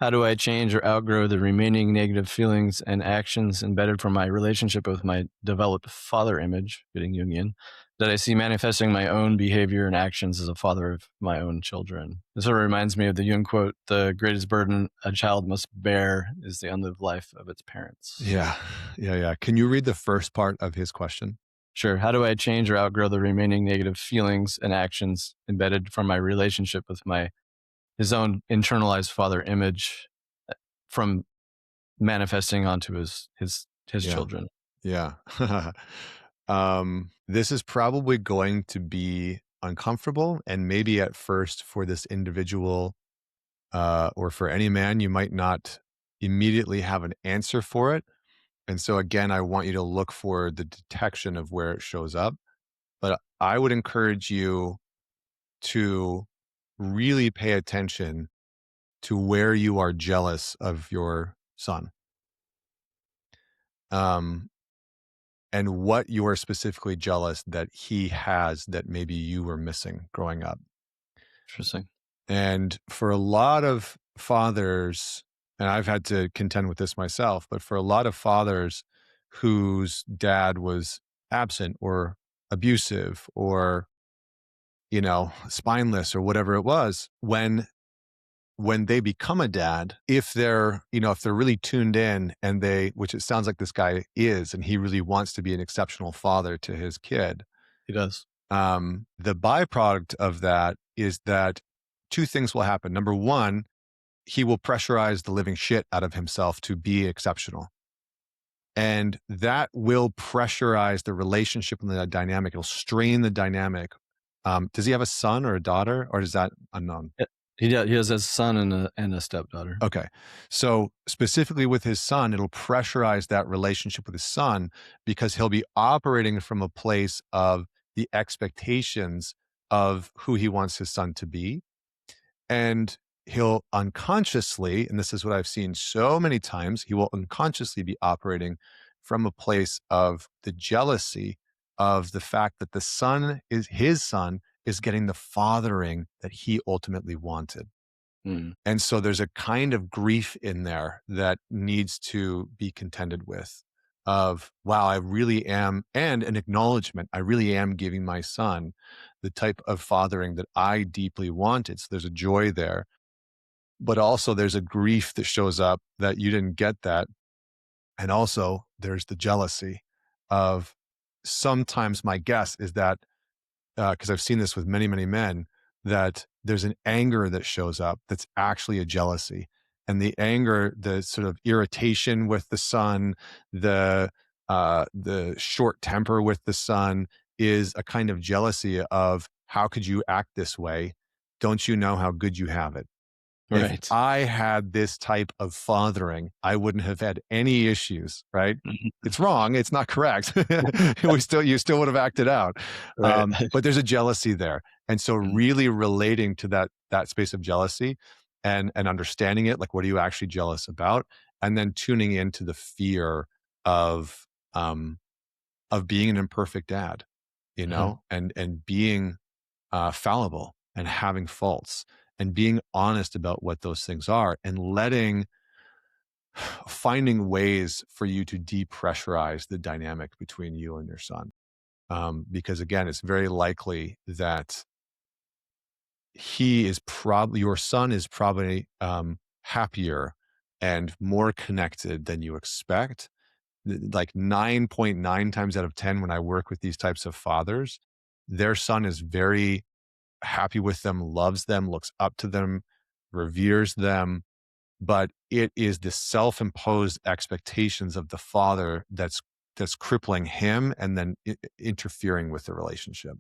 How do I change or outgrow the remaining negative feelings and actions embedded from my relationship with my developed father image, getting Jungian, that I see manifesting my own behavior and actions as a father of my own children? This sort of reminds me of the Jung quote, the greatest burden a child must bear is the unlived life of its parents. Yeah. Yeah. Yeah. Can you read the first part of his question? Sure. How do I change or outgrow the remaining negative feelings and actions embedded from my relationship with his own internalized father image from manifesting onto his Yeah. children? Yeah. This is probably going to be uncomfortable. And maybe at first for this individual, or for any man, you might not immediately have an answer for it. And so again, I want you to look for the detection of where it shows up. But I would encourage you to really pay attention to where you are jealous of your son, um, and what you are specifically jealous that he has that maybe you were missing growing up. Interesting. And for a lot of fathers, and I've had to contend with this myself, but for a lot of fathers whose dad was absent or abusive or, spineless or whatever it was, when they become a dad, if they're really tuned in and which it sounds like this guy is, and he really wants to be an exceptional father to his kid, He does. the byproduct of that is that two things will happen. Number one, he will pressurize the living shit out of himself to be exceptional. And that will pressurize the relationship and the dynamic. It'll strain the dynamic. Does he have a son or a daughter, or is that unknown? He has a son and a stepdaughter. Okay. So specifically with his son, it'll pressurize that relationship with his son because he'll be operating from a place of the expectations of who he wants his son to be. And he'll unconsciously, and this is what I've seen so many times, he will unconsciously be operating from a place of the jealousy of the fact that his son is getting the fathering that he ultimately wanted. Mm. And so there's a kind of grief in there that needs to be contended with of, wow, I really am, and an acknowledgement, I really am giving my son the type of fathering that I deeply wanted. So there's a joy there, but also there's a grief that shows up that you didn't get that. And also there's the jealousy of, sometimes my guess is that, because I've seen this with many, many men, that there's an anger that shows up that's actually a jealousy. And the anger, the sort of irritation with the son, the short temper with the son is a kind of jealousy of, how could you act this way? Don't you know how good you have it? If Right. I had this type of fathering, I wouldn't have had any issues, right? Mhm. It's wrong. It's not correct. You still would have acted out. Right. But there's a jealousy there. And so Mm. really relating to that space of jealousy and understanding it, like, what are you actually jealous about? And then tuning into the fear of, of being an imperfect dad, Uh-huh. and being fallible and having faults and being honest about what those things are and finding ways for you to depressurize the dynamic between you and your son. Because again, it's very likely that your son is probably happier and more connected than you expect. Like 9.9 times out of 10, when I work with these types of fathers, their son is very happy with them, loves them, looks up to them, reveres them. But it is the self-imposed expectations of the father that's crippling him and then interfering with the relationship.